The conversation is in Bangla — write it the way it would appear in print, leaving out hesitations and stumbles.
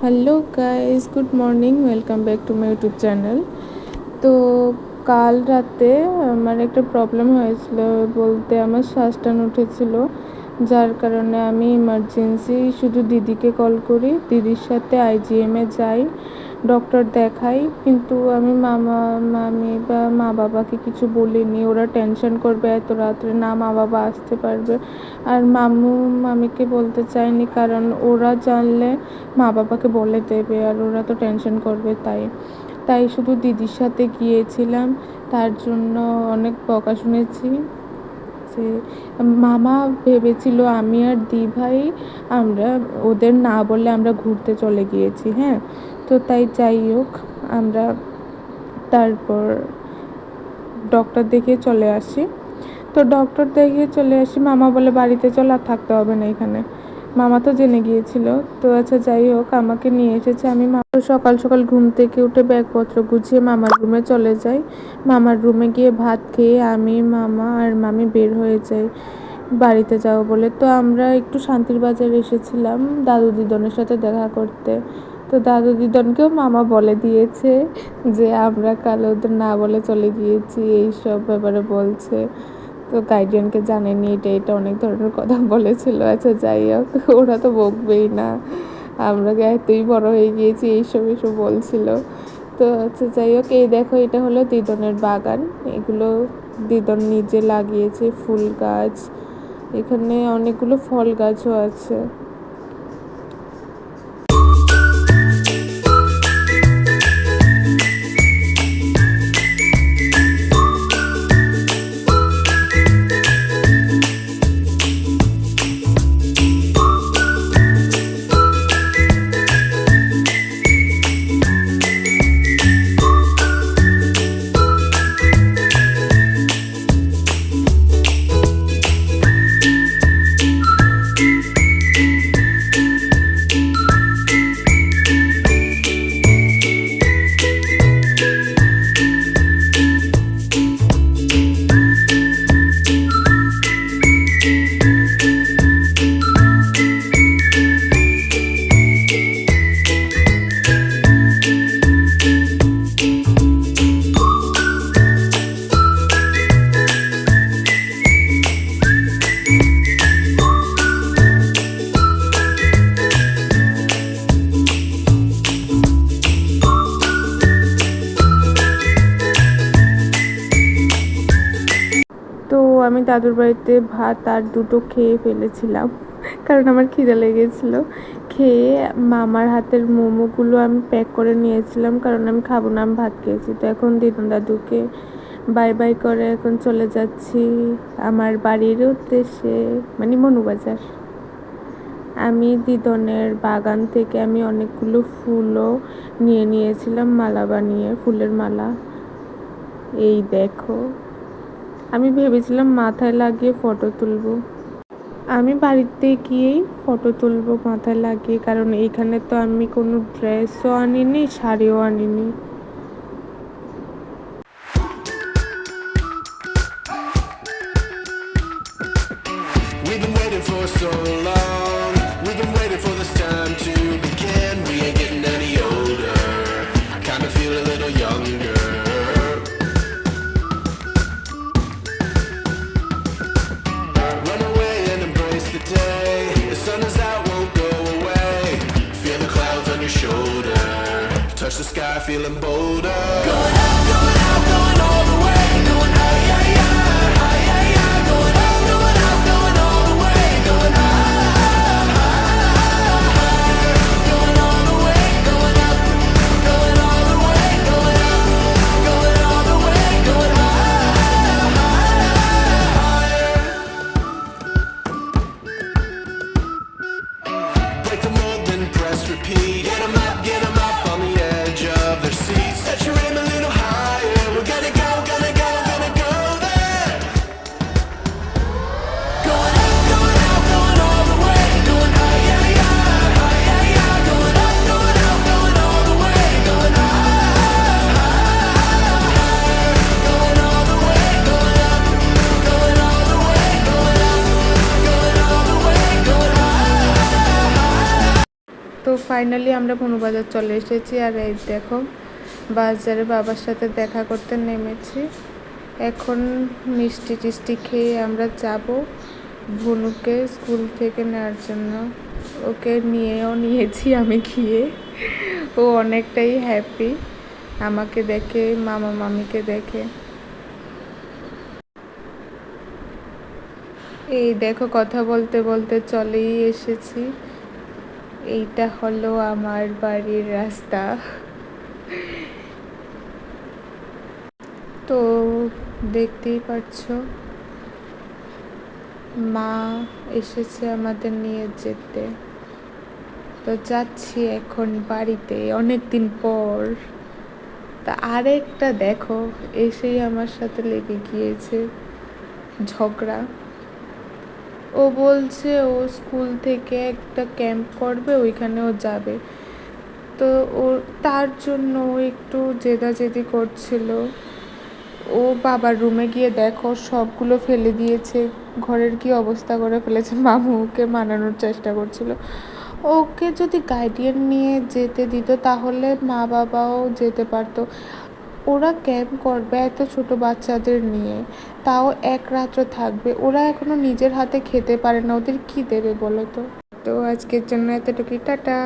Hello guys, good morning, welcome back to my YouTube channel. তো কাল রাতে আমার একটা প্রবলেম হয়েছিল, বলতে আমার শ্বাস টান উঠেছিল, যার কারণে আমি ইমার্জেন্সি শুধু দিদিকে কল করি, দিদির সাথে আইজিএমে যাই, ডক্টর দেখাই। কিন্তু আমি মামি বা মা বাবাকে কিছু বলিনি, ওরা টেনশন করবে এত রাত্রে না মা বাবা আসতে পারবে। আর মামিকে বলতে চাইনি, কারণ ওরা জানলে মা বাবাকে বলে দেবে আর ওরা তো টেনশন করবে। তাই শুধু দিদির সাথে গিয়েছিলাম। তার জন্য অনেক বকা শুনেছি। যে মামা ভেবেছিল আমি আর দি ভাই আমরা ওদের না বলে আমরা ঘুরতে চলে গিয়েছি। হ্যাঁ, তো তাই যাই হোক, আমরা তারপর ডক্টর দেখিয়ে চলে আসি। তো ডক্টর দেখিয়ে চলে আসি, মামা বলে বাড়িতে চল, আর থাকতে হবে না এখানে। মামা তো জেনে গিয়েছিল। তো আচ্ছা যাই হোক, আমাকে নিয়ে এসেছে। আমি সকাল সকাল ঘুম থেকে উঠে ব্যাগপত্র গুছিয়ে মামার রুমে চলে যাই। মামার রুমে গিয়ে ভাত খেয়ে আমি, মামা আর মামি বের হয়ে যাই বাড়িতে যাবো বলে। তো আমরা একটু শান্তির বাজার এসেছিলাম দাদু দিদনের সাথে দেখা করতে। তো দাদু দিদনকেও মামা বলে দিয়েছে যে আমরা কাল ওদের না বলে চলে গিয়েছি, এইসব ব্যাপারে বলছে। তো গার্ডিয়ানকে জানেনি, এটা অনেক ধরনের কথা বলেছিল। আচ্ছা যাই হোক, ওরা তো বকবেই না, আমরা এতই বড় হয়ে গিয়েছি, এইসব বলছিল। তো আচ্ছা যাই হোক, এই দেখো এটা হলো দিদনের বাগান। এগুলো দিদন নিজে লাগিয়েছে, ফুল গাছ, এখানে অনেকগুলো ফল গাছও আছে। তো আমি দাদুর বাড়িতে ভাত আর দুটো খেয়ে ফেলেছিলাম, কারণ আমার খিদে লেগেছিলো। খেয়ে মামার হাতের মোমোগুলো আমি প্যাক করে নিয়েছিলাম, কারণ আমি খাবো না, আমি ভাত খেয়েছি। তো এখন দিদন দাদুকে বাই বাই করে এখন চলে যাচ্ছি আমার বাড়ির উদ্দেশ্যে, মানে মনুবাজার। আমি দিদনের বাগান থেকে আমি অনেকগুলো ফুলও নিয়েছিলাম, মালা বানিয়ে, ফুলের মালা। এই দেখো, আমি ভেবেছিলাম মাথায় লাগিয়ে ফটো তুলবো। আমি বাড়িতে গিয়েই ফটো তুলবো মাথায় লাগিয়ে, কারণ এইখানে তো আমি কোনো ড্রেসও আনিনি, শাড়িও আনিনি। We've been waiting for so long. We've been waiting for this time to begin. We ain't getting any older. I kind of feel a little younger. Run away and embrace the day. The sun is out, won't go away. Feel the clouds on your shoulder. Touch the sky, feeling bolder. Going out, going out, going all the way. Going out, yeah, yeah. Repeat. Get 'em up on the edge of their seats. Set your aim a little higher. We're gonna go there. Going up, going out, going all the way. Going high, yeah, yeah, high, yeah, yeah. Going up, going out, going all the way. Going high, going all the way. Going up, going all the way. Going up, going all the way. Going high. তো ফাইনালি আমরা মনুবাজার চলে এসেছি। আর এই দেখো বাজারে বাবার সাথে দেখা করতে নেমেছি। এখন মিষ্টি টিষ্টি খেয়ে আমরা যাব ভনুকে স্কুল থেকে নেওয়ার জন্য। ওকে নিয়েও নিয়েছি আমি গিয়ে। ও অনেকটাই হ্যাপি আমাকে দেখে, মামা মামিকে দেখে। এই দেখো কথা বলতে বলতে চলেই এসেছি। এইটা হলো আমার বাড়ির রাস্তা। তো দেখতেই পাচ্ছ মা এসেছে আমাদের নিয়ে যেতে। তো যাচ্ছি এখন বাড়িতে অনেক দিন পর। তা আরেকটা দেখো এসেই আমার সাথে লেগে গিয়েছে ঝগড়া। ও বলছে ও স্কুল থেকে একটা ক্যাম্প করবে, ওইখানে ও যাবে। তো ও তার জন্য ও একটু জেদাজেদি করছিল। ও বাবার রুমে গিয়ে দেখো সবগুলো ফেলে দিয়েছে, ঘরের কি অবস্থা করে ফেলেছে। মামু ওকে মানানোর চেষ্টা করছিল। ওকে যদি গার্ডিয়ান নিয়ে যেতে দিত তাহলে মা বাবাও যেতে পারতো। ওরা ক্যাম্প করবে এত ছোট বাচ্চাদের নিয়ে, তাও এক রাত্র থাকবে। ওরা এখনো নিজের হাতে খেতে পারে না, ওদের কি দেবে বলো তো। তো আজকের জন্য এতটুকুই, টাটা।